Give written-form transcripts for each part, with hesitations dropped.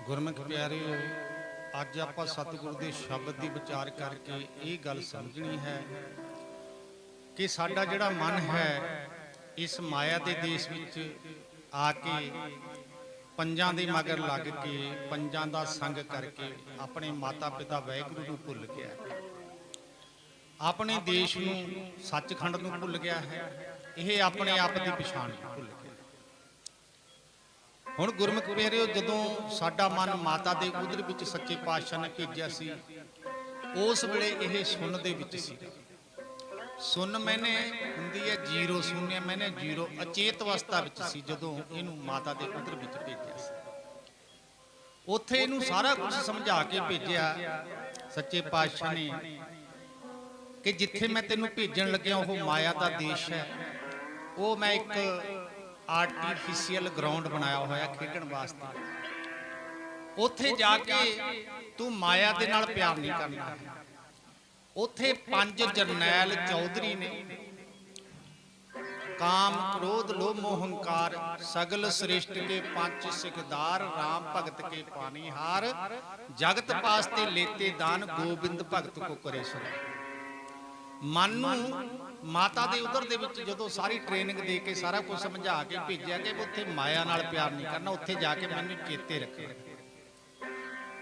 ਗੁਰਮੁਖ ਪਿਆਰਿਓ, ਅੱਜ ਆਪਾਂ ਸਤਿਗੁਰੂ ਦੇ ਸ਼ਬਦ ਦੀ ਵਿਚਾਰ ਕਰਕੇ ਇਹ ਗੱਲ ਸਮਝਣੀ ਹੈ ਕਿ ਸਾਡਾ ਜਿਹੜਾ ਮਨ ਹੈ ਇਸ ਮਾਇਆ ਦੇ ਦੇਸ਼ ਵਿੱਚ ਆ ਕੇ ਪੰਜਾਂ ਦੇ ਮਗਰ ਲੱਗ ਕੇ ਪੰਜਾਂ ਦਾ ਸੰਗ ਕਰਕੇ ਆਪਣੇ ਮਾਤਾ ਪਿਤਾ ਵਾਹਿਗੁਰੂ ਨੂੰ ਭੁੱਲ ਗਿਆ, ਆਪਣੇ ਦੇਸ਼ ਨੂੰ ਸੱਚਖੰਡ ਨੂੰ ਭੁੱਲ ਗਿਆ ਹੈ। ਇਹ ਆਪਣੇ ਆਪ ਦੀ ਪਛਾਣ ਭੁੱਲ ਗਿਆ। ਹੁਣ ਗੁਰਮੁਖ ਪਿਆਰਿਓ, ਜਦੋਂ ਸਾਡਾ ਮਨ ਮਾਤਾ ਦੇ ਉਦਰ ਵਿੱਚ ਸੱਚੇ ਪਾਤਸ਼ਾਹ ਨੇ ਭੇਜਿਆ ਸੀ, ਉਸ ਵੇਲੇ ਇਹ ਸੁਣ ਦੇ ਵਿੱਚ ਸੀ। ਸੁਣ ਮੈਨੇ ਹੁੰਦੀ ਹੈ ਜੀਰੋ, ਸੁਣਿਆ ਮੈਨੇ ਜੀਰੋ, ਅਚੇਤ ਅਵਸਥਾ ਵਿੱਚ ਸੀ ਜਦੋਂ ਇਹਨੂੰ ਮਾਤਾ ਦੇ ਉਦਰ ਵਿੱਚ ਭੇਜਿਆ ਸੀ। ਉੱਥੇ ਇਹਨੂੰ ਸਾਰਾ ਕੁਝ ਸਮਝਾ ਕੇ ਭੇਜਿਆ ਸੱਚੇ ਪਾਤਸ਼ਾਹ ਨੇ ਕਿ ਜਿੱਥੇ ਮੈਂ ਤੈਨੂੰ ਭੇਜਣ ਲੱਗਿਆ ਉਹ ਮਾਇਆ ਦਾ ਦੇਸ਼ ਹੈ। ਉਹ ਮੈਂ ਇੱਕ ਆਰਟੀਫੀਸ਼ੀਅਲ ਗਰਾਊਂਡ ਬਣਾਇਆ ਹੋਇਆ ਖੇਡਣ ਵਾਸਤੇ। ਉੱਥੇ ਜਾ ਕੇ ਤੂੰ ਮਾਇਆ ਦੇ ਨਾਲ ਪਿਆਰ ਨਹੀਂ ਕਰਨਾ। ਉੱਥੇ 5 ਜਰਨੈਲ ਚੌਧਰੀ ਨੇ, ਕਾਮ ਕ੍ਰੋਧ ਲੋਭ ਮੋਹ ਹੰਕਾਰ ਸਗਲ ਸ੍ਰਿਸ਼ਟ के पंच सिकदार राम भगत के पानीहार जगत पास्ते लेते दान गोबिंद भगत को करे सुन। ਮਨ ਨੂੰ ਮਾਤਾ ਦੇ ਉਦਰ ਦੇ ਵਿੱਚ ਜਦੋਂ ਸਾਰੀ ਟ੍ਰੇਨਿੰਗ ਦੇ ਕੇ ਸਾਰਾ ਕੁਝ ਸਮਝਾ ਕੇ ਭੇਜਿਆ ਕਿ ਉੱਥੇ ਮਾਇਆ ਨਾਲ ਪਿਆਰ ਨਹੀਂ ਕਰਨਾ, ਉੱਥੇ ਜਾ ਕੇ ਮੈਨੂੰ ਚੇਤੇ ਰੱਖਣਾ।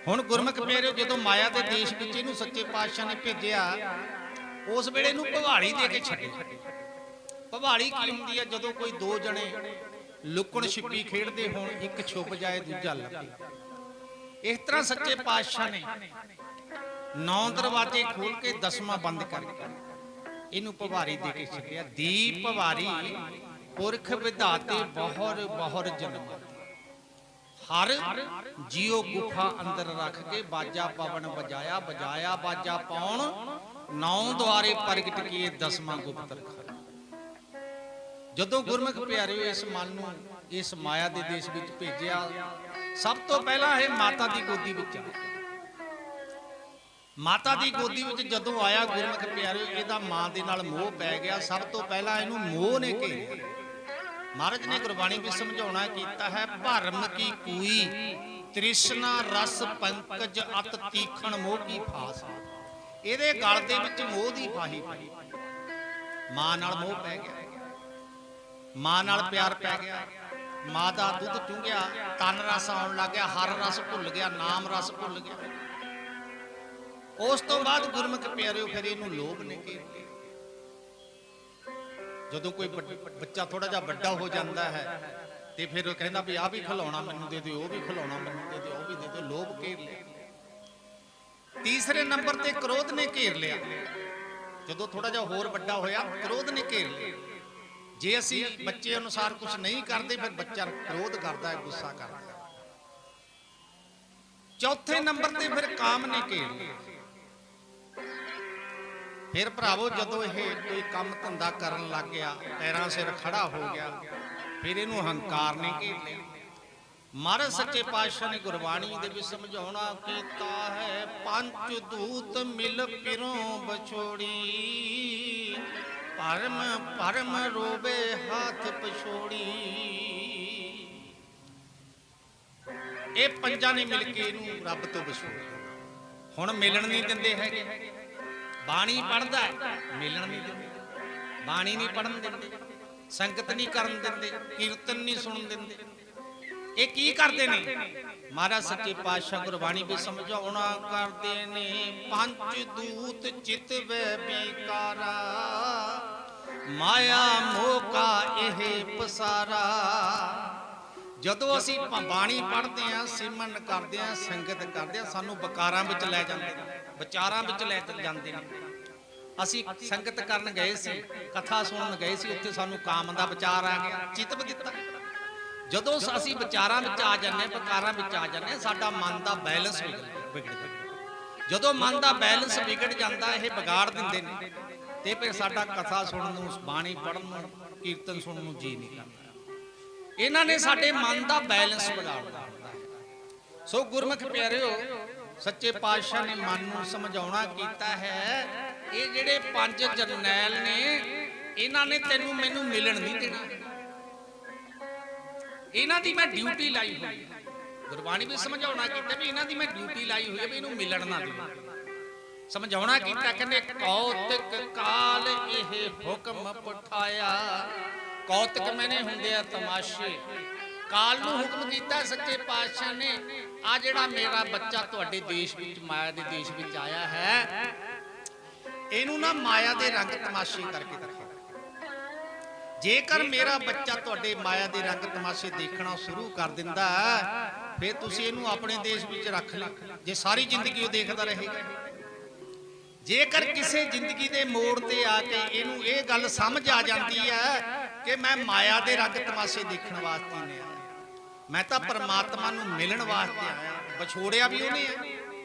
ਹੁਣ ਗੁਰਮੁਖ ਪਿਆਰਿਓ, ਜਦੋਂ ਮਾਇਆ ਦੇ ਦੇਸ਼ ਵਿੱਚ ਇਹਨੂੰ ਸੱਚੇ ਪਾਤਸ਼ਾਹ ਨੇ ਭੇਜਿਆ, ਉਸ ਵੇਲੇ ਇਹਨੂੰ ਭਵਾਲੀ ਦੇ ਕੇ ਛੱਡਿਆ। ਭਵਾਲੀ ਕੀ ਹੁੰਦੀ ਹੈ? ਜਦੋਂ ਕੋਈ ਦੋ ਜਣੇ ਲੁਕਣ ਛਿਪੀ ਖੇਡਦੇ ਹੋਣ, ਇੱਕ ਛੁਪ ਜਾਏ ਦੂਜਾ ਲੱਭੇ। ਇਸ ਤਰ੍ਹਾਂ ਸੱਚੇ ਪਾਤਸ਼ਾਹ ਨੇ 9 ਦਰਵਾਜ਼ੇ ਖੋਲ ਕੇ 10ਵਾਂ ਬੰਦ ਕਰਕੇ ਇਹਨੂੰ ਭਵਾਰੀ ਦੇ ਕੇ ਛੱਡਿਆ। ਦੀਪ ਭਵਾਰੀ ਪੁਰਖ ਵਿਧਾਤੇ ਬਹੁਰ ਬਹੁਰ ਜਨਮ, ਹਰ ਜੀਉ ਗੁਫਾ ਅੰਦਰ ਰੱਖ ਕੇ ਬਾਜਾ ਪਵਨ ਬਜਾਇਆ, ਬਜਾਇਆ ਬਾਜਾ ਪਾਉਣ 9 ਦੁਆਰੇ ਪ੍ਰਗਟ ਕੀਏ 10ਵਾਂ ਗੁਪਤ ਰਖਾ। ਜਦੋਂ ਗੁਰਮੁਖ ਪਿਆਰਿਓ ਇਸ ਮਨ ਨੂੰ ਇਸ ਮਾਇਆ ਦੇ ਦੇਸ਼ ਵਿੱਚ ਭੇਜਿਆ, ਸਭ ਤੋਂ ਪਹਿਲਾਂ ਇਹ ਮਾਤਾ ਦੀ ਗੋਦੀ ਵਿੱਚ ਆਇਆ। ਮਾਤਾ ਦੀ ਗੋਦੀ ਵਿੱਚ ਜਦੋਂ ਆਇਆ ਗੁਰਮੁਖ ਪਿਆਰਿਓ, ਇਹਦਾ ਮਾਂ ਦੇ ਨਾਲ ਮੋਹ ਪੈ ਗਿਆ। ਸਭ ਤੋਂ ਪਹਿਲਾਂ ਇਹਨੂੰ ਮੋਹ ਨੇ ਘੇਰਿਆ। ਮਹਾਰਾਜ ਨੇ ਗੁਰਬਾਣੀ ਵਿੱਚ ਸਮਝਾਉਣਾ ਕੀਤਾ ਹੈ, ਭਰਮ ਕੀ ਕੂਈ ਤ੍ਰਿਸ਼ਨਾ ਰਸ ਪੰਕਜ ਅਤ ਤੀਖਣ ਮੋਹ ਕੀ ਫਾਸ। ਇਹਦੇ ਗਲ ਦੇ ਵਿੱਚ ਮੋਹ ਦੀ ਫਾਹੀ ਪਈ। ਮਾਂ ਨਾਲ ਮੋਹ ਪੈ ਗਿਆ, ਮਾਂ ਨਾਲ ਪਿਆਰ ਪੈ ਗਿਆ। ਮਾਂ ਦਾ ਦੁੱਧ ਚੁੰਘਿਆ, ਤਨ ਰਸ ਆਉਣ ਲੱਗ ਗਿਆ, ਹਰ ਰਸ ਭੁੱਲ ਗਿਆ, ਨਾਮ ਰਸ ਭੁੱਲ ਗਿਆ। ਉਸ ਤੋਂ ਬਾਅਦ ਗੁਰਮੁਖ ਪਿਆਰਿਓ ਫਿਰ ਇਹਨੂੰ ਲੋਭ ਨੇ ਘੇਰ ਲਿਆ। ਜਦੋਂ ਕੋਈ ਬੱਚਾ ਥੋੜਾ ਜਿਹਾ ਵੱਡਾ ਹੋ ਜਾਂਦਾ ਹੈ ਤੇ ਫਿਰ ਉਹ ਕਹਿੰਦਾ ਵੀ ਆਹ ਵੀ ਖਿਲਾਉਣਾ ਮੈਨੂੰ ਦੇ ਦਿਓ, ਉਹ ਵੀ ਖਿਲਾਉਣਾ ਮੈਨੂੰ ਦੇ ਦਿਓ, ਉਹ ਵੀ ਦੇ ਦਿਓ। ਲੋਭ ਘੇਰ ਲਿਆ। ਤੀਸਰੇ ਨੰਬਰ ਤੇ ਕ੍ਰੋਧ ਨੇ ਘੇਰ ਲਿਆ। ਜਦੋਂ ਥੋੜਾ ਜਿਹਾ ਹੋਰ ਵੱਡਾ ਹੋਇਆ, ਕ੍ਰੋਧ ਨੇ ਘੇਰ ਲਿਆ। ਜੇ ਅਸੀਂ ਬੱਚੇ ਅਨੁਸਾਰ ਕੁਝ ਨਹੀਂ ਕਰਦੇ, ਫਿਰ ਬੱਚਾ ਕ੍ਰੋਧ ਕਰਦਾ ਹੈ, ਗੁੱਸਾ ਕਰਦਾ ਹੈ। ਚੌਥੇ ਨੰਬਰ ਤੇ ਫਿਰ ਕਾਮ ਨੇ ਘੇਰ ਲਿਆ। ਫਿਰ ਭਰਾਵੋ, ਜਦੋਂ ਇਹ ਕੋਈ ਕੰਮ ਧੰਦਾ ਕਰਨ ਲੱਗ ਗਿਆ, ਪੈਰਾਂ ਸਿਰ ਖੜਾ ਹੋ ਗਿਆ, ਫਿਰ ਇਹਨੂੰ ਹੰਕਾਰ ਨੇ ਘੇਰ ਲਿਆ। ਮਹਾਰਾਜ ਸੱਚੇ ਪਾਤਸ਼ਾਹ ਨੇ ਗੁਰਬਾਣੀ ਦੇ ਵਿੱਚ ਸਮਝਾਉਣਾ ਕੀਤਾ ਹੈ, ਪੰਜ ਦੂਤ ਮਿਲ ਪਿਰੋਂ ਬਛੋੜੀ ਭਰਮ ਭਰਮ ਰੋਵੇ ਹੱਥ ਪਛੋੜੀ। ਇਹ ਪੰਜਾਂ ਨੇ ਮਿਲ ਕੇ ਇਹਨੂੰ ਰੱਬ ਤੋਂ ਵਿਛੋੜਿਆ। ਹੁਣ ਮਿਲਣ ਨਹੀਂ ਦਿੰਦੇ ਹੈਗੇ। ਬਾਣੀ ਪੜ੍ਹਦਾ ਹੈ, ਮਿਲਣ ਨਹੀਂ ਦਿੰਦੇ। ਬਾਣੀ ਨਹੀਂ ਪੜ੍ਹਨ ਦਿੰਦੇ, ਸੰਗਤ ਨਹੀਂ ਕਰਨ ਦਿੰਦੇ, ਕੀਰਤਨ ਨਹੀਂ ਸੁਣਨ ਦਿੰਦੇ। ਇਹ ਕੀ ਕਰਦੇ ਨੇ? ਮਹਾਰਾਜ ਸੱਚੇ ਪਾਤਸ਼ਾਹ ਗੁਰਬਾਣੀ ਵਿੱਚ ਸਮਝਾਉਣਾ ਕਰਦੇ ਨੇ, ਪੰਜ ਦੂਤ ਚਿਤ ਵੇ ਵਿਕਾਰਾ ਮਾਇਆ ਮੋਹ ਕਾ ਇਹ ਪਸਾਰਾ। ਜਦੋਂ ਅਸੀਂ ਬਾਣੀ ਪੜ੍ਹਦੇ ਹਾਂ, ਸਿਮਰਨ ਕਰਦੇ ਹਾਂ, ਸੰਗਤ ਕਰਦੇ ਹਾਂ, ਸਾਨੂੰ ਵਿਕਾਰਾਂ ਵਿੱਚ ਲੈ ਜਾਂਦੇ ਨੇ, ਵਿਚਾਰਾਂ ਵਿੱਚ ਲੈ ਜਾਂਦੇ ਨੇ। ਅਸੀਂ ਸੰਗਤ ਕਰਨ ਗਏ ਸੀ, ਕਥਾ ਸੁਣਨ ਗਏ ਸੀ, ਉੱਥੇ ਸਾਨੂੰ ਕਾਮ ਦਾ ਵਿਚਾਰ ਆ ਗਿਆ, ਚਿਤਵ ਦਿੱਤਾ। ਜਦੋਂ ਅਸੀਂ ਵਿਚਾਰਾਂ ਵਿੱਚ ਆ ਜਾਂਦੇ, ਵਿਕਾਰਾਂ ਵਿੱਚ ਆ ਜਾਂਦੇ, ਸਾਡਾ ਮਨ ਦਾ ਬੈਲੈਂਸ ਵਿਗੜਦਾ। ਜਦੋਂ ਮਨ ਦਾ ਬੈਲੈਂਸ ਵਿਗੜ ਜਾਂਦਾ, ਇਹ ਵਿਗਾੜ ਦਿੰਦੇ ਨੇ ਤੇ ਫਿਰ ਸਾਡਾ ਕਥਾ ਸੁਣਨ ਨੂੰ, ਬਾਣੀ ਪੜ੍ਹਨ ਨੂੰ, ਕੀਰਤਨ ਸੁਣਨ ਨੂੰ ਜੀ ਨਹੀਂ ਕਰਦਾ। ਇਹਨਾਂ ਨੇ ਸਾਡੇ ਮਨ ਦਾ ਬੈਲੈਂਸ ਵਿਗਾੜ ਦਿੱਤਾ। ਸੋ ਗੁਰਮੁਖ ਪਿਆਰਿਓ, ਸੱਚੇ ਪਾਤਸ਼ਾਹ ਨੇ ਮਨ ਨੂੰ ਸਮਝਾਉਣਾ ਕੀਤਾ ਹੈ, ਇਹ ਜਿਹੜੇ 5 ਜਰਨੈਲ ਨੇ, ਇਹਨਾਂ ਨੇ ਤੈਨੂੰ ਮੈਨੂੰ ਮਿਲਣ ਨਹੀਂ ਦੇਣਾ। ਇਹਨਾਂ ਦੀ ਮੈਂ ਡਿਊਟੀ ਲਾਈ ਹੋਈ। ਗੁਰਬਾਣੀ ਵੀ ਸਮਝਾਉਣਾ ਕੀਤਾ ਵੀ ਇਹਨਾਂ ਦੀ ਮੈਂ ਡਿਊਟੀ ਲਾਈ ਹੋਈ ਹੈ ਵੀ ਇਹਨੂੰ ਮਿਲਣ ਨਾ ਦਿਓ। ਸਮਝਾਉਣਾ ਕੀਤਾ, ਕਹਿੰਦੇ ਕੌਤਕ ਕਾਲ ਇਹ ਹੁਕਮ ਪਠਾਇਆ। ਕੌਤਕ ਮੈਨੇ ਹੁੰਦੇ ਆ ਤਮਾਸ਼ੇ, ਕਾਲ ਨੂੰ ਹੁਕਮ ਕੀਤਾ ਸੱਚੇ ਪਾਤਸ਼ਾਹ ਨੇ, ਆ ਜਿਹੜਾ ਮੇਰਾ ਬੱਚਾ ਤੁਹਾਡੇ ਦੇਸ਼ ਵਿੱਚ ਮਾਇਆ ਦੇ ਦੇਸ਼ ਵਿੱਚ ਆਇਆ ਹੈ, ਇਹਨੂੰ ਨਾ ਮਾਇਆ ਦੇ ਰੰਗ ਤਮਾਸ਼ੇ ਕਰਕੇ ਦਿਖਾਓ। ਜੇਕਰ ਮੇਰਾ ਬੱਚਾ ਤੁਹਾਡੇ ਮਾਇਆ ਦੇ ਰੰਗ ਤਮਾਸ਼ੇ ਦੇਖਣਾ ਸ਼ੁਰੂ ਕਰ ਦਿੰਦਾ ਫਿਰ ਤੁਸੀਂ ਇਹਨੂੰ ਆਪਣੇ ਦੇਸ਼ ਵਿੱਚ ਰੱਖ ਲਓ। ਜੇ ਸਾਰੀ ਜ਼ਿੰਦਗੀ ਉਹ ਦੇਖਦਾ ਰਹੇਗਾ, ਜੇਕਰ ਕਿਸੇ ਜ਼ਿੰਦਗੀ ਦੇ ਮੋੜ ਤੇ ਆ ਕੇ ਇਹਨੂੰ ਇਹ ਗੱਲ ਸਮਝ ਆ ਜਾਂਦੀ ਹੈ ਕਿ ਮੈਂ ਮਾਇਆ ਦੇ ਰੰਗ ਤਮਾਸ਼ੇ ਦੇਖਣ ਵਾਸਤੇ ਨਹੀਂ ਆਇਆ, ਮੈਂ ਤਾਂ ਪਰਮਾਤਮਾ ਨੂੰ ਮਿਲਣ ਵਾਸਤੇ ਆਇਆ। ਵਿਛੋੜਿਆ ਵੀ ਉਹਨੇ ਹੈ,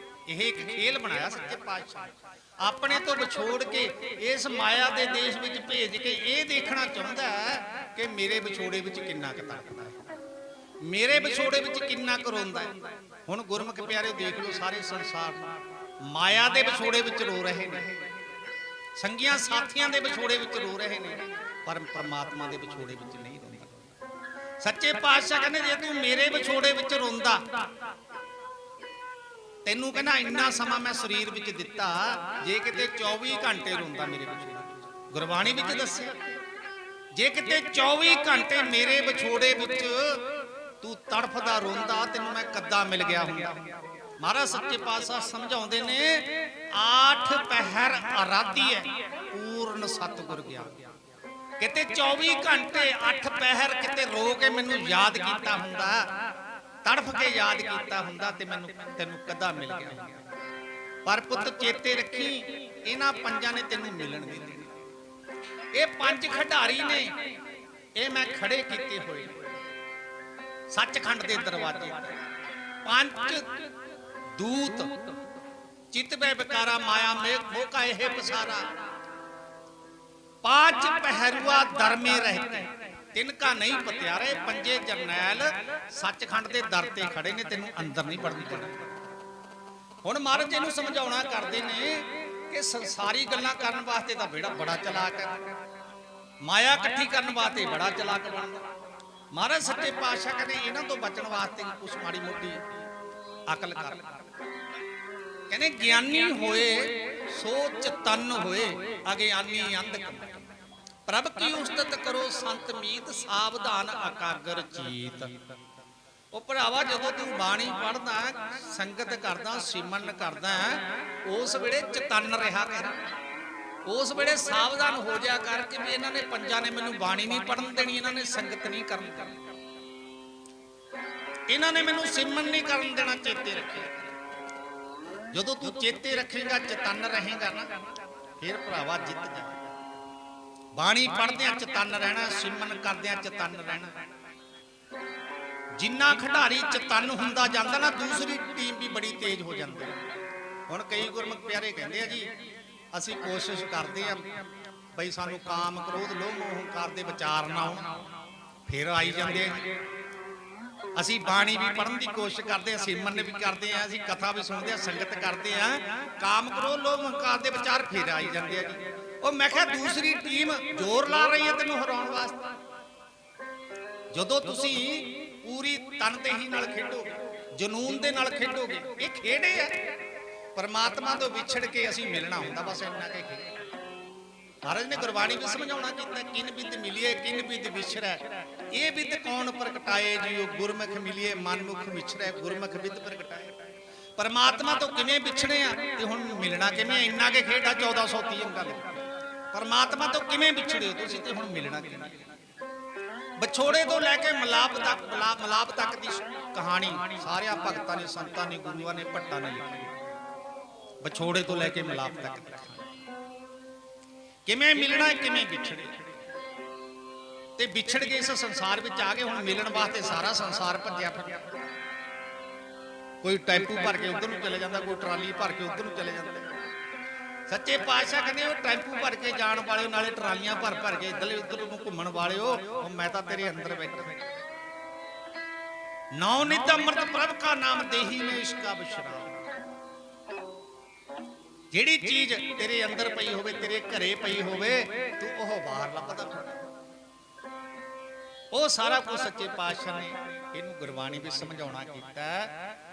ਇਹ ਇੱਕ ਖੇਲ ਬਣਾਇਆ ਸੱਚੇ ਪਾਤਸ਼ਾਹ, ਆਪਣੇ ਤੋਂ ਵਿਛੋੜ ਕੇ ਇਸ ਮਾਇਆ ਦੇ ਦੇਸ਼ ਵਿੱਚ ਭੇਜ ਕੇ ਇਹ ਦੇਖਣਾ ਚਾਹੁੰਦਾ ਹੈ ਕਿ ਮੇਰੇ ਵਿਛੋੜੇ ਵਿੱਚ ਕਿੰਨਾ ਕੁ ਤੜਫਦਾ ਹੈ, ਮੇਰੇ ਵਿਛੋੜੇ ਵਿੱਚ ਕਿੰਨਾ ਕੁ ਰੋਂਦਾ ਹੈ। ਹੁਣ ਗੁਰਮੁਖ ਪਿਆਰੇ ਦੇਖ ਲਓ, ਸਾਰੇ ਸੰਸਾਰ ਮਾਇਆ ਦੇ ਵਿਛੋੜੇ ਵਿੱਚ ਰੋ ਰਹੇ ਨੇ, ਸੰਗੀਆਂ ਸਾਥੀਆਂ ਦੇ ਵਿਛੋੜੇ ਵਿੱਚ ਰੋ ਰਹੇ ਨੇ, ਪਰ ਪਰਮਾਤਮਾ ਦੇ ਵਿਛੋੜੇ ਵਿੱਚ ਨਹੀਂ ਰੋਂਦਾ। ਸੱਚੇ ਪਾਤਸ਼ਾਹ ਕਹਿੰਦੇ ਜੇ ਤੂੰ ਮੇਰੇ ਵਿਛੋੜੇ ਵਿੱਚ ਰੋਂਦਾ, ਤੈਨੂੰ ਕਹਿੰਦਾ ਇੰਨਾ ਸਮਾਂ ਮੈਂ ਸਰੀਰ ਵਿੱਚ ਦਿੱਤਾ, ਜੇ ਕਿਤੇ 24 ਘੰਟੇ ਰੋਂਦਾ ਮੇਰੇ ਵਿਛੋੜੇ ਵਿੱਚ, ਗੁਰਬਾਣੀ ਵਿੱਚ ਦੱਸਿਆ ਜੇ ਕਿਤੇ 24 ਘੰਟੇ ਮੇਰੇ ਵਿਛੋੜੇ ਵਿੱਚ ਤੂੰ ਤੜਫਦਾ ਰੋਂਦਾ, ਤੈਨੂੰ ਮੈਂ ਕੱਦਾ ਮਿਲ ਗਿਆ ਹੁੰਦਾ। ਮਹਾਰਾਜ ਸੱਚੇ ਪਾਤਸ਼ਾਹ ਸਮਝਾਉਂਦੇ ਨੇ, 8 ਪਹਿਰ ਆਰਾਧੀ ਹੈ ਪੂਰਨ ਸਤਿਗੁਰ ਗਿਆਨ। ਕਿਤੇ 24 ਘੰਟੇ 8 ਪਹਿਰ ਕਿਤੇ ਰੋ ਕੇ ਮੈਨੂੰ ਯਾਦ ਕੀਤਾ ਹੁੰਦਾ, ਤੜਫ ਕੇ ਯਾਦ ਕੀਤਾ ਹੁੰਦਾ ਤੇ ਮੈਨੂੰ ਤੈਨੂੰ ਕਦਾ ਮਿਲ ਗਿਆ ਹੁੰਦਾ। ਪਰ ਪੁੱਤ ਚੇਤੇ ਰੱਖੀ, ਇਹਨਾਂ ਪੰਜਾਂ ਨੇ ਤੈਨੂੰ ਮਿਲਣ ਨਹੀਂ ਦੇਣਾ। ਇਹ 5 ਖਿਡਾਰੀ ਨੇ, ਇਹ ਮੈਂ ਖੜੇ ਕੀਤੇ ਹੋਏ ਸੱਚਖੰਡ ਦੇ ਦਰਵਾਜ਼ੇ ਤੇ। 5 ਦੂਤ ਚਿਤਵੇ ਵਿਕਾਰਾ ਮਾਇਆ ਮੇਘ ਮੋਕਾ ਇਹ ਪਸਾਰਾ। 5 ਪਹਿਰੂਆ ਦਰਮੇ ਰਹਿਤੇ ਤਿਨਕਾ ਨਹੀਂ ਪਤਿਆਰੇ। 5 ਜਰਨੈਲ ਸੱਚਖੰਡ ਦੇ ਦਰ ਤੇ ਖੜੇ ਨੇ, ਤੈਨੂੰ ਅੰਦਰ ਨਹੀਂ ਵੜਨ ਦੇਣਾ। ਹੁਣ ਮਹਾਰਾਜ ਇਹਨੂੰ ਸਮਝਾਉਣਾ ਕਰਦੇ ਨੇ ਕਿ ਸੰਸਾਰੀ ਗੱਲਾਂ ਕਰਨ ਵਾਸਤੇ ਤਾਂ ਬੜਾ ਚਲਾਕ ਹੈ, ਮਾਇਆ ਇਕੱਠੀ ਕਰਨ ਵਾਸਤੇ ਬੜਾ ਚਲਾਕ ਬਣਦਾ। ਮਹਾਰਾਜ ਸੱਚੇ ਪਾਤਸ਼ਾਹ ਕਹਿੰਦੇ ਇਹਨਾਂ ਤੋਂ ਬਚਣ ਵਾਸਤੇ ਕੁਛ ਮਾੜੀ ਮੋਟੀ ਅਕਲ ਕਰ। ਕਹਿੰਦੇ ਗਿਆਨੀ ਹੋਏ ਸੋ ਚਤਨ ਹੋਏ, ਅਗਿਆਨੀ ਅੰਧ ਕਮਾਏ। ਪ੍ਰਭ ਕੀ ਉਸਤਤ ਕਰੋ ਸੰਤ ਮੀਤ, ਸਾਵਧਾਨ ਇਕਾਗਰ ਚੀਤ। ਉਹ ਭਰਾਵਾ ਜਦੋਂ ਤੂੰ ਬਾਣੀ ਪੜ੍ਹਦਾ, ਸੰਗਤ ਕਰਦਾ, ਸਿਮਰਨ ਕਰਦਾ, ਉਸ ਵੇਲੇ ਚਤਨ ਰਿਹਾ ਕਰ, ਉਸ ਵੇਲੇ ਸਾਵਧਾਨ ਹੋ ਜਾ ਕਰ ਕਿ ਵੀ ਇਹਨਾਂ ਨੇ ਪੰਜਾਂ ਨੇ ਮੈਨੂੰ ਬਾਣੀ ਨਹੀਂ ਪੜਨ ਦੇਣੀ, ਇਹਨਾਂ ਨੇ ਸੰਗਤ ਨਹੀਂ ਕਰਨ ਦੇਣੀ, ਇਹਨਾਂ ਨੇ ਮੈਨੂੰ ਸਿਮਰਨ ਨਹੀਂ ਕਰਨ ਦੇਣਾ। ਚੇਤੇ ਰੱਖੇ, ਜਦੋਂ ਤੂੰ ਚੇਤੇ ਰੱਖੇਗਾ, ਚਤਨ ਰਹੇਗਾ ਨਾ, ਫਿਰ ਭਰਾਵਾ ਜਿੱਤ ਜਾ। ਬਾਣੀ ਪੜ੍ਹਦਿਆਂ ਚਤਨ ਰਹਿਣਾ, ਸਿਮਰਨ ਕਰਦਿਆਂ ਚਤਨ ਰਹਿਣਾ। ਜਿੰਨਾ ਖਿਡਾਰੀ ਚਤਨ ਹੁੰਦਾ ਜਾਂਦਾ ਨਾ, ਦੂਸਰੀ ਟੀਮ ਵੀ ਬੜੀ ਤੇਜ਼ ਹੋ ਜਾਂਦੀ। ਹੁਣ ਕਈ ਗੁਰਮੁਖ ਪਿਆਰੇ ਕਹਿੰਦੇ ਆ ਜੀ ਅਸੀਂ ਕੋਸ਼ਿਸ਼ ਕਰਦੇ ਆ ਬਈ ਸਾਨੂੰ ਕਾਮ ਕ੍ਰੋਧ ਲੋਭ ਮੋਹ ਹੰਕਾਰ ਦੇ ਵਿਚਾਰ ਨਾ ਆਉਣ, ਫਿਰ ਆਈ ਜਾਂਦੇ ਆ। ਅਸੀਂ ਬਾਣੀ ਵੀ ਪੜ੍ਹਨ ਦੀ ਕੋਸ਼ਿਸ਼ ਕਰਦੇ ਆ, ਸਿਮਰਨ ਵੀ ਕਰਦੇ ਆ, ਅਸੀਂ ਕਥਾ ਵੀ ਸੁਣਦੇ ਆ, ਸੰਗਤ ਕਰਦੇ ਆ, ਕਾਮ ਕ੍ਰੋਧ ਲੋਭ ਹੰਕਾਰ ਦੇ ਵਿਚਾਰ ਫਿਰ ਆਈ ਜਾਂਦੇ ਆ ਜੀ। ਉਹ ਮੈਂ ਕਿਹਾ ਦੂਸਰੀ ਟੀਮ ਜ਼ੋਰ ਲਾ ਰਹੀ ਹੈ ਤੈਨੂੰ ਹਰਾਉਣ ਵਾਸਤੇ। ਜਦੋਂ ਤੁਸੀਂ ਪੂਰੀ ਤਨਦੇਹੀ ਨਾਲ ਖੇਡੋਗੇ, ਜਨੂਨ ਦੇ ਨਾਲ ਖੇਡੋਗੇ, ਇਹ ਖੇਡੇ ਆ। ਪਰਮਾਤਮਾ ਤੋਂ ਵਿਛੜ ਕੇ ਅਸੀਂ ਮਿਲਣਾ ਹੁੰਦਾ, ਬਸ ਇੰਨਾ ਕਿ ਖੇਡ। ਮਹਾਰਾਜ ਨੇ ਗੁਰਬਾਣੀ ਵਿੱਚ ਸਮਝਾਉਣਾ ਕੀਤਾ, ਕਿਨ ਬਿਦ ਮਿਲੀਏ ਕਿਨ ਬਿਦ ਵਿਛੜੈ, ਇਹ ਬਿਦ ਕੌਣ ਪ੍ਰਗਟਾਏ ਜੀਓ, ਗੁਰਮੁਖ ਮਿਲੀਏ ਮਨਮੁਖ ਵਿਛੜੈ, ਗੁਰਮੁਖ ਬਿਦ ਪ੍ਰਗਟਾਏ। ਪਰਮਾਤਮਾ ਤੋਂ ਕਿਵੇਂ ਵਿਛੜੇ ਆ ਤੇ ਹੁਣ ਮਿਲਣਾ ਕਿਵੇਂ, ਇੰਨਾ ਕਿ ਖੇਡ ਆ 1430 ਅੰਗਾਂ ਦੇ। ਪਰਮਾਤਮਾ ਤੋਂ ਕਿਵੇਂ ਵਿਛੜੇ ਹੋ ਤੁਸੀਂ ਤੇ ਹੁਣ ਮਿਲਣਾ ਕਿਵੇਂ। ਵਿਛੋੜੇ ਤੋਂ ਲੈ ਕੇ ਮਲਾਪ ਤੱਕ ਦੀ ਕਹਾਣੀ ਸਾਰਿਆਂ ਭਗਤਾਂ ਨੇ, ਸੰਤਾਂ ਨੇ, ਗੁਰੂਆਂ ਨੇ, ਭੱਟਾਂ ਨੇ ਲਿਖੀ। ਵਿਛੋੜੇ ਤੋਂ ਲੈ ਕੇ ਮਲਾਪ ਤੱਕ ਕਿਵੇਂ ਮਿਲਣਾ, ਕਿਵੇਂ ਵਿਛੜੇ, ਤੇ ਵਿਛੜ ਕੇ ਇਸ ਸੰਸਾਰ ਵਿੱਚ ਆ ਗਏ। ਹੁਣ ਮਿਲਣ ਵਾਸਤੇ ਸਾਰਾ ਸੰਸਾਰ ਭੱਜਿਆ ਫਿਰਦਾ। ਕੋਈ ਟੈਂਪੂ ਭਰ ਕੇ ਉਧਰ ਨੂੰ ਚਲੇ ਜਾਂਦਾ, ਕੋਈ ਟਰਾਲੀ ਭਰ ਕੇ ਉਧਰ ਨੂੰ ਚਲੇ ਜਾਂਦਾ। ਸੱਚੇ ਪਾਤਸ਼ਾਹ ਕਹਿੰਦੇ ਉਹ ਟੈਂਪੂ ਭਰ ਕੇ ਜਾਣ ਵਾਲਿਓ, ਨਾਲੇ ਟਰਾਲੀਆਂ ਭਰ ਕੇ ਇੱਧਰ ਉੱਧਰ ਨੂੰ ਘੁੰਮਣ ਵਾਲਿਓ, ਉਹ ਮੈਂ ਤਾਂ ਤੇਰੇ ਅੰਦਰ ਬੈਠਾ। ਨੌ ਨਿਤ ਅੰਮ੍ਰਿਤ ਪ੍ਰਭ ਕਾ ਨਾਮ ਦੇਹੀ ਨੇ ਇਸ਼ਕਾ ਵਿਸ਼ਰਾਮ। ਜਿਹੜੀ ਚੀਜ਼ ਤੇਰੇ ਅੰਦਰ ਪਈ ਹੋਵੇ, ਤੇਰੇ ਘਰੇ ਪਈ ਹੋਵੇ, ਤੂੰ ਉਹ ਬਾਹਰ ਲੱਭਦਾ ਫਿਰਦਾ। ਉਹ ਸਾਰਾ ਕੁਝ ਸੱਚੇ ਪਾਤਸ਼ਾਹ ਨੇ ਇਹਨੂੰ ਗੁਰਬਾਣੀ ਵਿੱਚ ਸਮਝਾਉਣਾ ਕੀਤਾ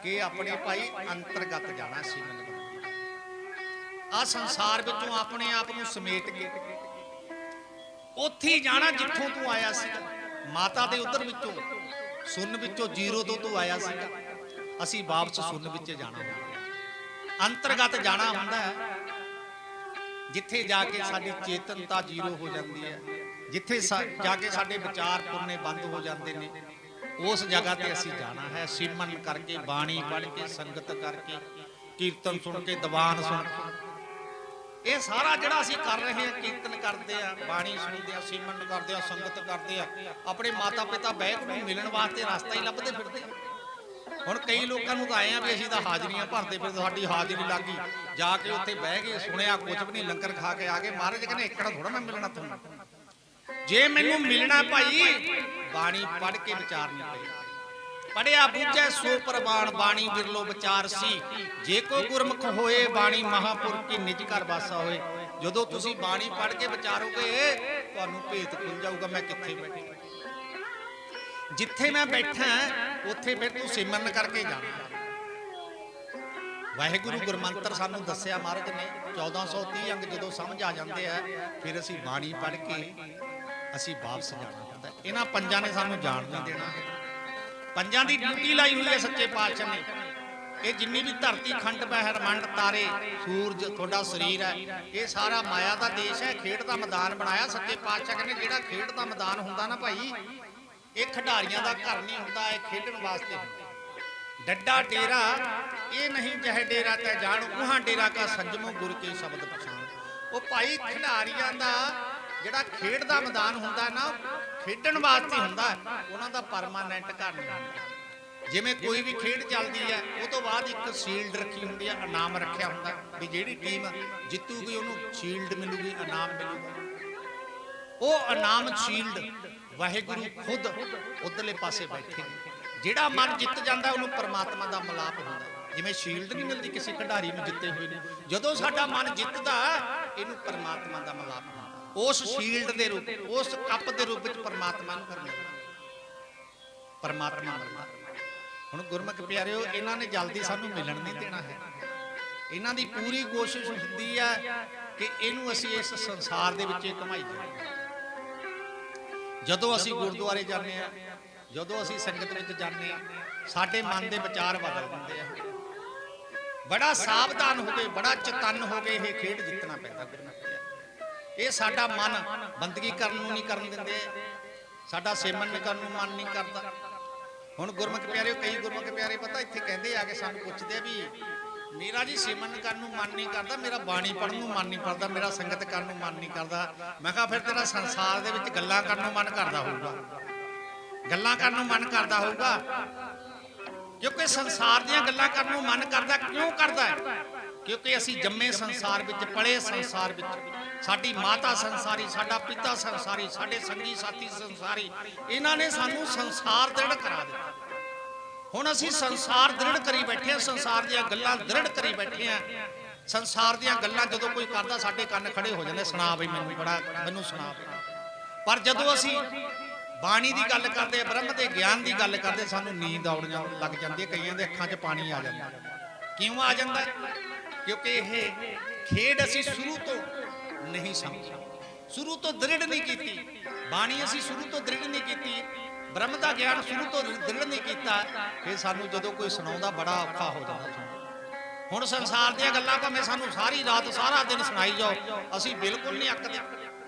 ਕਿ ਆਪਣੇ ਭਾਈ ਅੰਤਰਗਤ ਜਾਣਾ ਸੀ। ਆ ਸੰਸਾਰ ਵਿੱਚੋਂ ਆਪਣੇ ਆਪ ਨੂੰ ਸਮੇਟ ਕੇ ਉੱਥੇ ਜਾਣਾ ਜਿੱਥੋਂ ਤੂੰ ਆਇਆ ਸੀ। ਮਾਤਾ ਦੇ ਉਧਰ ਵਿੱਚੋਂ ਸੁੰਨ ਵਿੱਚੋਂ ਜ਼ੀਰੋ ਤੋਂ ਤੂੰ ਆਇਆ ਸੀ, ਅਸੀਂ ਵਾਪਸ ਸੁੰਨ ਵਿੱਚ ਜਾਣਾ ਹੁੰਦਾ। ਅੰਤਰਗਤ ਜਾਣਾ ਹੁੰਦਾ ਹੈ ਜਿੱਥੇ ਜਾ ਕੇ ਸਾਡੀ ਚੇਤਨਤਾ ਜ਼ੀਰੋ ਹੋ ਜਾਂਦੀ ਹੈ, ਜਿੱਥੇ ਜਾ ਕੇ ਸਾਡੇ ਵਿਚਾਰ ਪੁਰਨੇ ਬੰਦ ਹੋ ਜਾਂਦੇ ਨੇ। ਉਸ ਜਗ੍ਹਾ ਤੇ ਅਸੀਂ ਜਾਣਾ ਹੈ, ਸਿਮਰਨ ਕਰਕੇ, ਬਾਣੀ ਪੜ੍ਹ ਕੇ, ਸੰਗਤ ਕਰਕੇ, ਕੀਰਤਨ ਸੁਣ ਕੇ, ਦੀਵਾਨ ਸੁਣ ਕੇ। ਇਹ ਸਾਰਾ ਜਿਹੜਾ ਅਸੀਂ ਕਰ ਰਹੇ ਹਾਂ, ਕੀਰਤਨ ਕਰਦੇ ਆ, ਬਾਣੀ ਸੁਣਦੇ ਆ, ਸਿਮਰਨ ਕਰਦੇ ਆ, ਸੰਗਤ ਕਰਦੇ ਆ, ਆਪਣੇ ਮਾਤਾ ਪਿਤਾ ਬੈਗ ਨੂੰ ਮਿਲਣ ਵਾਸਤੇ ਰਸਤਾ ਹੀ ਲੱਭਦੇ ਫਿਰਦੇ ਆ। ਹੁਣ ਕਈ ਲੋਕਾਂ ਨੂੰ ਤਾਂ ਆਏ ਆ ਵੀ ਅਸੀਂ ਤਾਂ ਹਾਜ਼ਰੀਆਂ ਭਰਦੇ ਫਿਰ ਸਾਡੀ ਹਾਜ਼ਰੀ ਲੱਗੀ, ਜਾ ਕੇ ਉੱਥੇ ਬਹਿ ਗਏ, ਸੁਣਿਆ ਕੁਝ ਵੀ ਨਹੀਂ, ਲੰਗਰ ਖਾ ਕੇ ਆ ਗਏ। ਮਹਾਰਾਜ ਕਹਿੰਦੇ ਇੱਕੜਾ ਥੋੜਾ ਮੈਂ ਮਿਲਣਾ ਤੁਹਾਨੂੰ, ਜੇ ਮੈਨੂੰ ਮਿਲਣਾ ਭਾਈ ਬਾਣੀ ਪੜ੍ਹ ਕੇ ਵਿਚਾਰਨੀ ਪਈ। ਪੜਿਆ ਬੂਝੈ ਸੋ ਪ੍ਰਵਾਨ, ਬਾਣੀ ਬਿਰਲੋ ਵਿਚਾਰ ਸੀ। ਜੇ ਕੋ ਗੁਰਮੁਖ ਹੋਏ, ਬਾਣੀ ਮਹਾਪੁਰਖ ਕੀ ਨਿਜ ਘਰ ਵਾਸਾ ਹੋਏ। ਜਦੋਂ ਤੁਸੀਂ ਬਾਣੀ ਪੜ੍ਹ ਕੇ ਵਿਚਾਰੋਗੇ ਤੁਹਾਨੂੰ ਭੇਤ ਖੁੱਲ ਜਾਊਗਾ ਮੈਂ ਕਿੱਥੇ ਬੈਠਾ। ਜਿੱਥੇ ਮੈਂ ਬੈਠਾ ਉੱਥੇ ਫਿਰ ਤੂੰ ਸਿਮਰਨ ਕਰਕੇ ਜਾਣਾ। ਵਾਹਿਗੁਰੂ ਗੁਰਮੰਤਰ ਸਾਨੂੰ ਦੱਸਿਆ ਮਹਾਰਾਜ ਨੇ 1430 ਅੰਗ ਜਦੋਂ ਸਮਝ ਆ ਜਾਂਦੇ ਆ ਫਿਰ ਅਸੀਂ ਬਾਣੀ ਪੜ੍ਹ ਕੇ ਅਸੀਂ ਵਾਪਸ ਜਾਣਾ ਹੁੰਦਾ। ਇਹਨਾਂ ਪੰਜਾਂ ਨੇ ਸਾਨੂੰ ਜਾਣ ਨਹੀਂ ਦੇਣਾ ਹੈ। ਪੰਜਾਂ ਦੀ ਡਿਊਟੀ ਲਾਈ ਹੋਈ ਹੈ ਸੱਚੇ ਪਾਤਸ਼ਾਹ ਨੇ। ਇਹ ਜਿੰਨੀ ਵੀ ਧਰਤੀ ਖੰਡ ਬ੍ਰਹਿਮੰਡ ਤਾਰੇ ਸੂਰਜ ਤੁਹਾਡਾ ਸਰੀਰ ਹੈ, ਇਹ ਸਾਰਾ ਮਾਇਆ ਦਾ ਦੇਸ਼ ਹੈ, ਖੇਡ ਦਾ ਮੈਦਾਨ ਬਣਾਇਆ ਸੱਚੇ ਪਾਤਸ਼ਾਹ ਕਹਿੰਦੇ। ਜਿਹੜਾ ਖੇਡ ਦਾ ਮੈਦਾਨ ਹੁੰਦਾ ਨਾ ਭਾਈ, ਇਹ ਖਿਡਾਰੀਆਂ ਦਾ ਘਰ ਨਹੀਂ ਹੁੰਦਾ, ਇਹ ਖੇਡਣ ਵਾਸਤੇ ਹੁੰਦਾ। ਡੱਡਾ ਡੇਰਾ ਇਹ ਨਹੀਂ ਜਹ ਡੇਰਾ ਤੈ ਜਾਣ, ਉਹਾਂ ਡੇਰਾ ਕਾ ਸੰਜਮੋ ਗੁਰ ਕੇ ਸ਼ਬਦ ਪਛਾਣ। ਉਹ ਭਾਈ ਖਿਡਾਰੀਆਂ ਦਾ ਜਿਹੜਾ ਖੇਡ ਦਾ ਮੈਦਾਨ ਹੁੰਦਾ ਨਾ, ਖੇਡਣ ਵਾਸਤੇ ਹੁੰਦਾ, ਉਹਨਾਂ ਦਾ ਪਰਮਾਨੈਂਟ ਘਰ ਨਹੀਂ ਹੁੰਦਾ। ਜਿਵੇਂ ਕੋਈ ਵੀ ਖੇਡ ਚੱਲਦੀ ਹੈ ਉਹ ਤੋਂ ਬਾਅਦ ਇੱਕ ਸ਼ੀਲਡ ਰੱਖੀ ਹੁੰਦੀ ਹੈ, ਇਨਾਮ ਰੱਖਿਆ ਹੁੰਦਾ ਵੀ ਜਿਹੜੀ ਟੀਮ ਜਿੱਤੂਗੀ ਉਹਨੂੰ ਸ਼ੀਲਡ ਮਿਲੂਗੀ, ਇਨਾਮ ਮਿਲੂਗਾ। ਉਹ ਇਨਾਮ ਸ਼ੀਲਡ ਵਾਹਿਗੁਰੂ ਖੁਦ ਉਧਰਲੇ ਪਾਸੇ ਬੈਠੇ ਨੇ। ਜਿਹੜਾ ਮਨ ਜਿੱਤ ਜਾਂਦਾ ਉਹਨੂੰ ਪਰਮਾਤਮਾ ਦਾ ਮਿਲਾਪ ਹੁੰਦਾ। ਜਿਵੇਂ ਸ਼ੀਲਡ ਨਹੀਂ ਮਿਲਦੀ ਕਿਸੇ ਖਿਡਾਰੀ ਨੂੰ ਜਿੱਤੇ ਹੋਏ ਨੂੰ, ਜਦੋਂ ਸਾਡਾ ਮਨ ਜਿੱਤਦਾ ਇਹਨੂੰ ਪਰਮਾਤਮਾ ਦਾ ਮਿਲਾਪ ਹੁੰਦਾ। ਉਸ ਸ਼ੀਲਡ ਦੇ ਰੂਪ, ਉਸ ਕੱਪ ਦੇ ਰੂਪ ਵਿੱਚ ਪਰਮਾਤਮਾ ਨੂੰ ਮਿਲਦਾ, ਪਰਮਾਤਮਾ ਮਿਲਦਾ। ਹੁਣ ਗੁਰਮੁਖ ਪਿਆਰਿਓ, ਇਹਨਾਂ ਨੇ ਜਲਦੀ ਸਾਨੂੰ ਮਿਲਣ ਨਹੀਂ ਦੇਣਾ ਹੈ। ਇਹਨਾਂ ਦੀ ਪੂਰੀ ਕੋਸ਼ਿਸ਼ ਹੁੰਦੀ ਹੈ ਕਿ ਇਹਨੂੰ ਅਸੀਂ ਇਸ ਸੰਸਾਰ ਦੇ ਵਿੱਚ ਘੁਮਾਈਏ। ਜਦੋਂ ਅਸੀਂ ਗੁਰਦੁਆਰੇ ਜਾਂਦੇ ਆ, ਜਦੋਂ ਅਸੀਂ ਸੰਗਤ ਵਿੱਚ ਜਾਂਦੇ ਆ, ਸਾਡੇ ਮਨ ਦੇ ਵਿਚਾਰ ਬਦਲ ਜਾਂਦੇ ਆ। ਬੜਾ ਸਾਵਧਾਨ ਹੋ ਕੇ, ਬੜਾ ਚਤੰਨ ਹੋ ਕੇ ਇਹ ਖੇਡ ਜਿੱਤਣਾ ਪੈਂਦਾ ਗੁਰਮੁਖ ਪਿਆਰਿਓ। ਇਹ ਸਾਡਾ ਮਨ ਬੰਦਗੀ ਕਰਨ ਨੂੰ ਨਹੀਂ ਕਰਨ ਦਿੰਦੇ, ਸਾਡਾ ਸਿਮਰਨ ਕਰਨ ਨੂੰ ਮਨ ਨਹੀਂ ਕਰਦਾ। ਹੁਣ ਗੁਰਮੁਖ ਪਿਆਰਿਓ, ਕਈ ਗੁਰਮੁਖ ਪਿਆਰੇ ਪਤਾ ਇੱਥੇ ਕਹਿੰਦੇ ਆ ਕੇ ਸਾਨੂੰ ਪੁੱਛਦੇ ਆ ਵੀ ਮੇਰਾ ਜੀ ਸਿਮਰਨ ਕਰਨ ਨੂੰ ਮਨ ਨਹੀਂ ਕਰਦਾ, ਮੇਰਾ ਬਾਣੀ ਪੜ੍ਹਨ ਨੂੰ ਮਨ ਨਹੀਂ ਕਰਦਾ, ਮੇਰਾ ਸੰਗਤ ਕਰਨ ਨੂੰ ਮਨ ਨਹੀਂ ਕਰਦਾ। ਮੈਂ ਕਿਹਾ ਫਿਰ ਤੇਰਾ ਸੰਸਾਰ ਦੇ ਵਿੱਚ ਗੱਲਾਂ ਕਰਨ ਨੂੰ ਮਨ ਕਰਦਾ ਹੋਊਗਾ, ਗੱਲਾਂ ਕਰਨ ਨੂੰ ਮਨ ਕਰਦਾ ਹੋਊਗਾ। ਕਿਉਂਕਿ ਸੰਸਾਰ ਦੀਆਂ ਗੱਲਾਂ ਕਰਨ ਨੂੰ ਮਨ ਕਰਦਾ ਕਿਉਂ ਕਰਦਾ ਹੈ? ਕਿਉਂਕਿ ਅਸੀਂ ਜੰਮੇ ਸੰਸਾਰ ਵਿੱਚ, ਪਲੇ ਸੰਸਾਰ ਵਿੱਚ, ਸਾਡੀ ਮਾਤਾ ਸੰਸਾਰੀ, ਸਾਡਾ ਪਿਤਾ ਸੰਸਾਰੀ, ਸਾਡੇ ਸੰਗੀ ਸਾਥੀ ਸੰਸਾਰੀ, ਇਹਨਾਂ ਨੇ ਸਾਨੂੰ ਸੰਸਾਰ ਦ੍ਰਿੜ ਕਰਾ ਦਿੱਤਾ। ਹੁਣ ਅਸੀਂ ਸੰਸਾਰ ਦ੍ਰਿੜ ਕਰੀ ਬੈਠੇ ਹਾਂ, ਸੰਸਾਰ ਦੀਆਂ ਗੱਲਾਂ ਦ੍ਰਿੜ ਕਰੀ ਬੈਠੇ ਹਾਂ। ਸੰਸਾਰ ਦੀਆਂ ਗੱਲਾਂ ਜਦੋਂ ਕੋਈ ਕਰਦਾ ਸਾਡੇ ਕੰਨ ਖੜੇ ਹੋ ਜਾਂਦੇ, ਸੁਣਾ ਬਈ ਮੈਨੂੰ ਸੁਣਾ। ਪਰ ਜਦੋਂ ਅਸੀਂ ਬਾਣੀ ਦੀ ਗੱਲ ਕਰਦੇ, ਬ੍ਰਹਮ ਦੇ ਗਿਆਨ ਦੀ ਗੱਲ ਕਰਦੇ, ਸਾਨੂੰ ਨੀਂਦ ਆਉਣ ਲੱਗ ਜਾਂਦੀ ਹੈ। ਕਈਆਂ ਦੇ ਅੱਖਾਂ 'ਚ ਪਾਣੀ ਆ ਜਾਂਦਾ। ਕਿਉਂ ਆ ਜਾਂਦਾ? ਕਿਉਂਕਿ ਇਹ ਖੇਡ ਅਸੀਂ ਸ਼ੁਰੂ ਤੋਂ ਨਹੀਂ ਸਮਝੀ, ਸ਼ੁਰੂ ਤੋਂ ਦ੍ਰਿੜ ਨਹੀਂ ਕੀਤੀ। ਬਾਣੀ ਅਸੀਂ ਸ਼ੁਰੂ ਤੋਂ ਦ੍ਰਿੜ ਨਹੀਂ ਕੀਤੀ, ਬ੍ਰਹਮ ਦਾ ਗਿਆਨ ਸ਼ੁਰੂ ਤੋਂ ਦ੍ਰਿੜ ਨਹੀਂ ਕੀਤਾ। ਫਿਰ ਸਾਨੂੰ ਜਦੋਂ ਕੋਈ ਸੁਣਾਉਂਦਾ ਬੜਾ ਔਖਾ ਹੋ ਜਾਂਦਾ। ਹੁਣ ਸੰਸਾਰ ਦੀਆਂ ਗੱਲਾਂ ਭਾਵੇਂ ਸਾਨੂੰ ਸਾਰੀ ਰਾਤ ਸਾਰਾ ਦਿਨ ਸੁਣਾਈ ਜਾਓ, ਅਸੀਂ ਬਿਲਕੁਲ ਨਹੀਂ ਅੱਕਦੇ।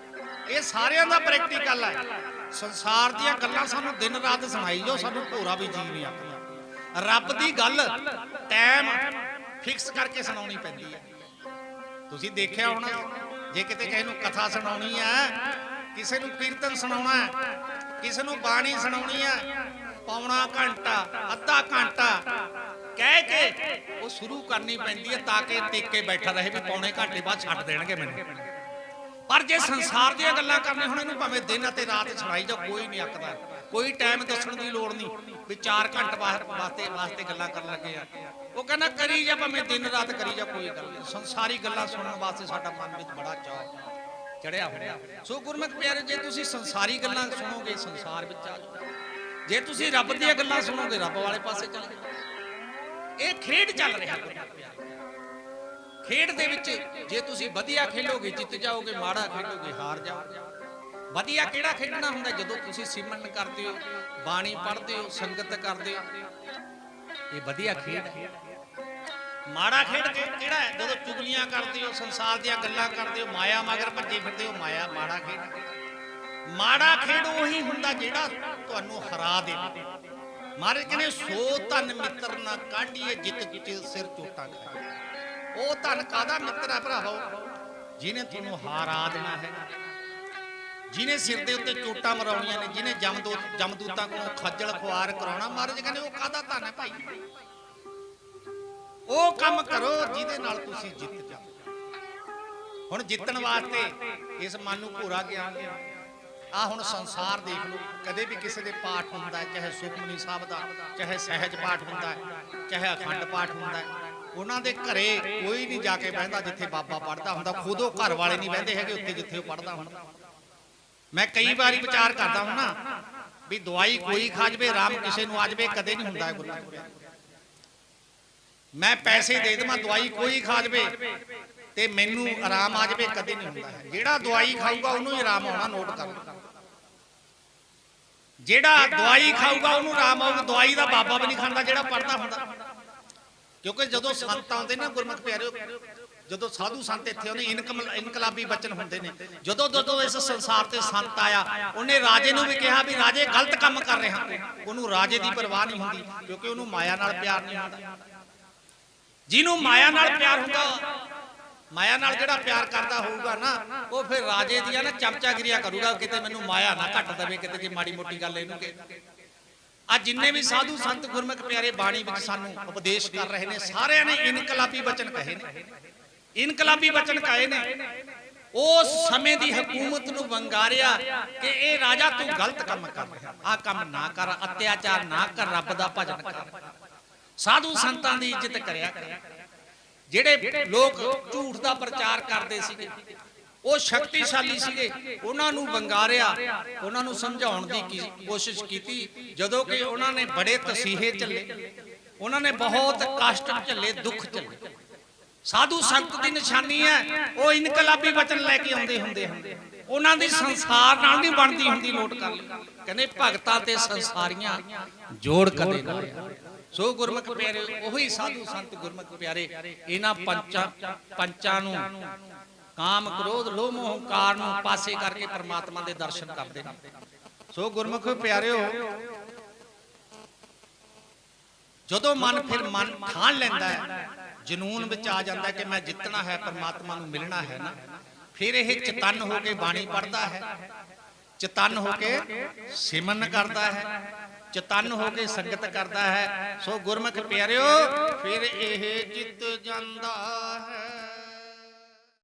ਇਹ ਸਾਰਿਆਂ ਦਾ ਪ੍ਰੈਕਟੀਕਲ ਹੈ। ਸੰਸਾਰ ਦੀਆਂ ਗੱਲਾਂ ਸਾਨੂੰ ਦਿਨ ਰਾਤ ਸੁਣਾਈ ਜਾਓ, ਸਾਨੂੰ ਭੋਰਾ ਵੀ ਜੀ ਨਹੀਂ ਆਉਂਦਾ। ਰੱਬ ਦੀ ਗੱਲ ਟਾਈਮ ਫਿਕਸ ਕਰਕੇ ਸੁਣਾਉਣੀ ਪੈਂਦੀ ਹੈ। ਤੁਸੀਂ ਦੇਖਿਆ ਹੋਣਾ, ਜੇ ਕਿਤੇ ਕਿਸੇ ਨੂੰ ਕਥਾ ਸੁਣਾਉਣੀ ਹੈ, ਕਿਸੇ ਨੂੰ ਕੀਰਤਨ ਸੁਣਾਉਣਾ ਹੈ, ਕਿਸੇ ਨੂੰ ਬਾਣੀ ਸੁਣਾਉਣੀ ਹੈ, ਪੌਣਾ ਘੰਟਾ ਅੱਧਾ ਘੰਟਾ ਕਹਿ ਕੇ ਉਹ ਸ਼ੁਰੂ ਕਰਨੀ ਪੈਂਦੀ ਹੈ ਤਾਂ ਕਿ ਟਿਕ ਕੇ ਬੈਠਾ ਰਹੇ ਵੀ ਪੌਣੇ ਘੰਟੇ ਬਾਅਦ ਛੱਡ ਦੇਣਗੇ ਮੈਨੂੰ। ਪਰ ਜੇ ਸੰਸਾਰ ਦੀਆਂ ਗੱਲਾਂ ਕਰਨੇ ਹੁਣ ਇਹਨੂੰ ਭਾਵੇਂ ਦਿਨ ਅਤੇ ਰਾਤ ਸੁਣਾਈ ਜਾਓ, ਕੋਈ ਨਹੀਂ ਅੱਕਦਾ। ਕੋਈ ਟਾਈਮ ਦੱਸਣ ਦੀ ਲੋੜ ਨਹੀਂ ਵੀ 4 ਘੰਟੇ ਵਾਸਤੇ ਗੱਲਾਂ ਕਰਨ ਲੱਗੇ ਆ। ਉਹ ਕਹਿੰਦਾ ਕਰੀ ਜਾ, ਭਾਵੇਂ ਦਿਨ ਰਾਤ ਕਰੀ ਜਾ, ਕੋਈ ਗੱਲ ਨਹੀਂ। ਸੰਸਾਰੀ ਗੱਲਾਂ ਸੁਣਨ ਵਾਸਤੇ ਸਾਡਾ ਮਨ ਵਿੱਚ ਬੜਾ ਚਾਅ। ਚੜਿਆ ਹੋਇਆ। ਸੋ ਗੁਰਮੁਖ ਪਿਆਰੇ, ਜੇ ਤੁਸੀਂ ਸੰਸਾਰੀ ਗੱਲਾਂ ਸੁਣੋਗੇ ਸੰਸਾਰ ਵਿੱਚ ਆ ਜਾਓਗੇ, ਜੇ ਤੁਸੀਂ ਰੱਬ ਦੀਆਂ ਗੱਲਾਂ ਸੁਣੋਗੇ ਰੱਬ ਵਾਲੇ ਪਾਸੇ ਚਲੇ ਜਾਓਗੇ। ਇਹ ਖੇਡ ਚੱਲ ਰਿਹਾ ਗੁਰਮੁਖ ਪਿਆਰੇ। ਖੇਡ ਦੇ ਵਿੱਚ ਜੇ ਤੁਸੀਂ ਵਧੀਆ ਖੇਲੋਗੇ ਜਿੱਤ ਜਾਓਗੇ, ਮਾੜਾ ਖੇਲੋਗੇ ਹਾਰ ਜਾਓਗੇ। ਵਧੀਆ ਕਿਹੜਾ ਖੇਡਣਾ ਹੁੰਦਾ? ਜਦੋਂ ਤੁਸੀਂ ਸਿਮਰਨ ਕਰਦੇ ਹੋ, ਬਾਣੀ ਪੜ੍ਹਦੇ ਹੋ, ਸੰਗਤ ਕਰਦੇ ਹੋ, ਇਹ ਵਧੀਆ ਖੇਡ ਹੈ। ਮਾੜਾ ਖੇਡ ਕਿਹੜਾ ਹੈ? ਜਦੋਂ ਚੁਗਲੀਆਂ ਕਰਦੇ ਹੋ, ਸੰਸਾਰ ਦੀਆਂ ਗੱਲਾਂ ਕਰਦੇ ਹੋ, ਮਾਇਆ ਮਗਰ ਭੱਜੇ ਫਿਰਦੇ ਹੋ, ਮਾਇਆ ਮਾੜਾ ਖੇਡ। ਮਾੜਾ ਖੇਡ ਉਹੀ ਹੁੰਦਾ ਜਿਹੜਾ ਤੁਹਾਨੂੰ ਹਰਾ ਦੇਵੇ। ਮਹਾਰਾਜ ਕਹਿੰਦੇ ਸੋ ਧਨ ਮਿੱਤਰ ਨਾ ਕਾਢੀਏ ਜਿੱਤ ਜਿੱਤ ਸਿਰ ਚੋਟਾਂ ਖਾਏ। ਉਹ ਧਨ ਕਾਹਦਾ ਮਿੱਤਰ ਹੈ ਭਰਾਵੋ? ਜਿਹਨੇ ਤੁਹਾਨੂੰ ਹਾਰਾ ਦੇਣਾ ਹੈ, ਜਿਹਨੇ ਸਿਰ ਦੇ ਉੱਤੇ ਚੋਟਾਂ ਮਰਾਉਣੀਆਂ ਨੇ, ਜਿਹਨੇ ਜਮਦੂਤਾਂ ਕੋਲੋਂ ਖੱਜਲ ਖੁਆਰ ਕਰਾਉਣਾ। ਮਹਾਰਾਜ ਕਹਿੰਦੇ ਉਹ ਕਾਹਦਾ ਧਨ ਹੈ ਭਾਈ? ਉਹ ਕੰਮ ਕਰੋ ਜਿਹਦੇ ਨਾਲ ਤੁਸੀਂ ਜਿੱਤ ਜਾਓ। ਹੁਣ ਜਿੱਤਣ ਵਾਸਤੇ ਇਸ ਮਨ ਨੂੰ ਭੋਰਾ ਗਿਆਨ ਦੇਣਾ। ਆ ਹੁਣ ਸੰਸਾਰ ਦੇਖ ਲਓ, ਕਦੇ ਵੀ ਕਿਸੇ ਦੇ ਪਾਠ ਹੁੰਦਾ ਹੈ, ਚਾਹੇ ਸੁਖਮਨੀ ਸਾਹਿਬ ਦਾ, ਚਾਹੇ ਸਹਿਜ ਪਾਠ ਹੁੰਦਾ ਹੈ, ਚਾਹੇ ਅਖੰਡ ਪਾਠ ਹੁੰਦਾ ਹੈ, ਉਹਨਾਂ ਦੇ ਘਰੇ ਕੋਈ ਨਹੀਂ ਜਾ ਕੇ ਬਹਿੰਦਾ ਜਿੱਥੇ ਬਾਬਾ ਪੜ੍ਹਦਾ ਹੁੰਦਾ। ਖੁਦ ਉਹ ਘਰ ਵਾਲੇ ਨਹੀਂ ਬਹਿੰਦੇ ਹੈਗੇ ਉੱਥੇ ਜਿੱਥੇ ਉਹ ਪੜ੍ਹਦਾ ਹੁੰਦਾ। ਮੈਂ ਕਈ ਵਾਰੀ ਵਿਚਾਰ ਕਰਦਾ ਹੁੰਦਾ ਵੀ ਦਵਾਈ ਕੋਈ ਖਾ ਜਵੇ, ਆਰਾਮ ਕਿਸੇ ਨੂੰ ਆ ਜਵੇ, ਕਦੇ ਨਹੀਂ ਹੁੰਦਾ ਗੁਰੂ। ਮੈਂ ਪੈਸੇ ਦੇ ਦੇਵਾਂ, ਦਵਾਈ ਕੋਈ ਖਾ ਜਵੇ ਤੇ ਮੈਨੂੰ ਆਰਾਮ ਆ ਜਵੇ, ਕਦੇ ਨਹੀਂ ਹੁੰਦਾ। ਜਿਹੜਾ ਦਵਾਈ ਖਾਊਗਾ ਉਹਨੂੰ ਹੀ ਆਰਾਮ ਆਉਣਾ, ਨੋਟ ਕਰ ਲਓ। ਜਿਹੜਾ ਦਵਾਈ ਖਾਊਗਾ ਉਹਨੂੰ ਆਰਾਮ ਆਊਗਾ। ਦਵਾਈ ਦਾ ਬਾਬਾ ਵੀ ਨਹੀਂ ਖਾਂਦਾ ਜਿਹੜਾ ਪੜਦਾ ਹੁੰਦਾ। ਕਿਉਂਕਿ ਜਦੋਂ ਸੰਤ ਆਉਂਦੇ ਨੇ ਗੁਰਮੁਖ ਪਿਆਰਿਓ, ਜਦੋਂ ਸਾਧੂ ਸੰਤ ਇੱਥੇ ਆਉਂਦੇ, ਇਨਕਲਾਬੀ ਬਚਨ ਹੁੰਦੇ ਨੇ। ਜਦੋਂ ਇਸ ਸੰਸਾਰ ਤੇ ਸੰਤ ਆਇਆ, ਉਹਨੇ ਰਾਜੇ ਨੂੰ ਵੀ ਕਿਹਾ ਵੀ ਰਾਜੇ ਗਲਤ ਕੰਮ ਕਰ ਰਿਹਾ। ਉਹਨੂੰ ਰਾਜੇ ਦੀ ਪਰਵਾਹ ਨਹੀਂ ਹੁੰਦੀ, ਕਿਉਂਕਿ ਉਹਨੂੰ ਮਾਇਆ ਨਾਲ ਪਿਆਰ ਨਹੀਂ ਹੁੰਦਾ। ਜਿਹਨੂੰ ਮਾਇਆ ਨਾਲ ਪਿਆਰ ਹੁੰਦਾ, ਮਾਇਆ ਨਾਲ ਜਿਹੜਾ ਪਿਆਰ ਕਰਦਾ ਹੋਊਗਾ ਨਾ, ਉਹ ਫਿਰ ਰਾਜੇ ਦੀਆਂ ਨਾ ਚਮਚਾਗਿਰੀਆਂ ਕਰੂਗਾ, ਕਿਤੇ ਮੈਨੂੰ ਮਾਇਆ ਨਾ ਘੱਟ ਦੇਵੇ, ਕਿਤੇ ਜੇ ਮਾੜੀ ਮੋਟੀ ਗੱਲ ਇਹਨੂੰ ਕਹੇ। ਆ ਜਿੰਨੇ ਵੀ ਸਾਧੂ ਸੰਤ ਗੁਰਮੁਖ ਪਿਆਰੇ ਬਾਣੀ ਵਿੱਚ ਸਾਨੂੰ ਉਪਦੇਸ਼ ਕਰ ਰਹੇ ਨੇ, ਸਾਰਿਆਂ ਨੇ ਇਨਕਲਾਬੀ ਬਚਨ ਕਹੇ ਨੇ। ਇਨਕਲਾਬੀ ਬਚਨ ਕਹੇ ਨੇ। ਉਸ ਸਮੇਂ ਦੀ ਹਕੂਮਤ ਨੂੰ ਵੰਗਾਰਿਆ ਕਿ ਇਹ ਰਾਜਾ ਤੂੰ ਗਲਤ ਕੰਮ ਕਰ ਰਿਹਾ, ਆ ਕੰਮ ਨਾ ਕਰ, ਅਤਿਆਚਾਰ ਨਾ ਕਰ, ਰੱਬ ਦਾ ਭਜਨ ਕਰ, ਸਾਧੂ ਸੰਤਾਂ ਦੀ ਇੱਜ਼ਤ ਕਰਿਆ ਕਰ। ਜਿਹੜੇ ਲੋਕ ਝੂਠ ਦਾ ਪ੍ਰਚਾਰ ਕਰਦੇ ਸੀਗੇ, ਉਹ ਸ਼ਕਤੀਸ਼ਾਲੀ ਸੀਗੇ, ਉਹਨਾਂ ਨੂੰ ਵੰਗਾਰਿਆ, ਉਹਨਾਂ ਨੂੰ ਸਮਝਾਉਣ ਦੀ ਕੋਸ਼ਿਸ਼ ਕੀਤੀ। ਜਦੋਂ ਕਿ ਉਹਨਾਂ ਨੇ ਬੜੇ ਤਸੀਹੇ ਝੱਲੇ, ਉਹਨਾਂ ਨੇ ਬਹੁਤ ਕਸ਼ਟ ਝੱਲੇ, ਦੁੱਖ ਝੱਲੇ। ਸਾਧੂ ਸੰਤ ਦੀ ਨਿਸ਼ਾਨੀ ਹੈ ਉਹ ਇਨਕਲਾਬੀ ਬਚਨ ਲੈ ਕੇ ਆਉਂਦੇ ਹੁੰਦੇ ਹਨ। ਉਹਨਾਂ ਦੀ ਸੰਸਾਰ ਨਾਲ ਨਹੀਂ ਬਣਦੀ ਹੁੰਦੀ, ਨੋਟ ਕਰ ਲਈ। ਕਹਿੰਦੇ ਭਗਤਾਂ ਤੇ ਸੰਸਾਰੀਆਂ ਜੋੜ ਕਦੇ ਨਾ ਰਿਹਾ। ਸੋ ਗੁਰਮੁਖ ਪਿਆਰੇ, ਉਹੀ ਸਾਧੂ ਸੰਤ ਗੁਰਮੁਖ ਪਿਆਰੇ ਇਹਨਾਂ ਪੰਚਾਂ ਨੂੰ, ਕਾਮ ਕ੍ਰੋਧ ਲੋਭ ਮੋਹ ਹੰਕਾਰ ਨੂੰ ਪਾਸੇ ਕਰਕੇ ਪਰਮਾਤਮਾ ਦੇ ਦਰਸ਼ਨ ਕਰਦੇ ਨੇ। ਸੋ ਗੁਰਮੁਖ ਪਿਆਰਿਓ, ਜਦੋਂ ਮਨ ਠਾਣ ਲੈਂਦਾ ਹੈ, ਜਨੂਨ ਵਿੱਚ ਆ ਜਾਂਦਾ ਕਿ ਮੈਂ ਜਿੱਤਣਾ ਹੈ, ਪਰਮਾਤਮਾ ਨੂੰ ਮਿਲਣਾ ਹੈ ਨਾ, ਫਿਰ ਇਹ ਚਤਨ ਹੋ ਕੇ ਬਾਣੀ ਪੜ੍ਹਦਾ ਹੈ, ਚਤਨ ਹੋ ਕੇ ਸਿਮਰਨ ਕਰਦਾ ਹੈ, ਚਤਨ ਹੋ ਕੇ ਸੰਗਤ ਕਰਦਾ ਹੈ। ਸੋ ਗੁਰਮੁਖ ਪਿਆਰਿਓ, ਫਿਰ ਇਹ ਜਿੱਤ ਜਾਂਦਾ ਹੈ।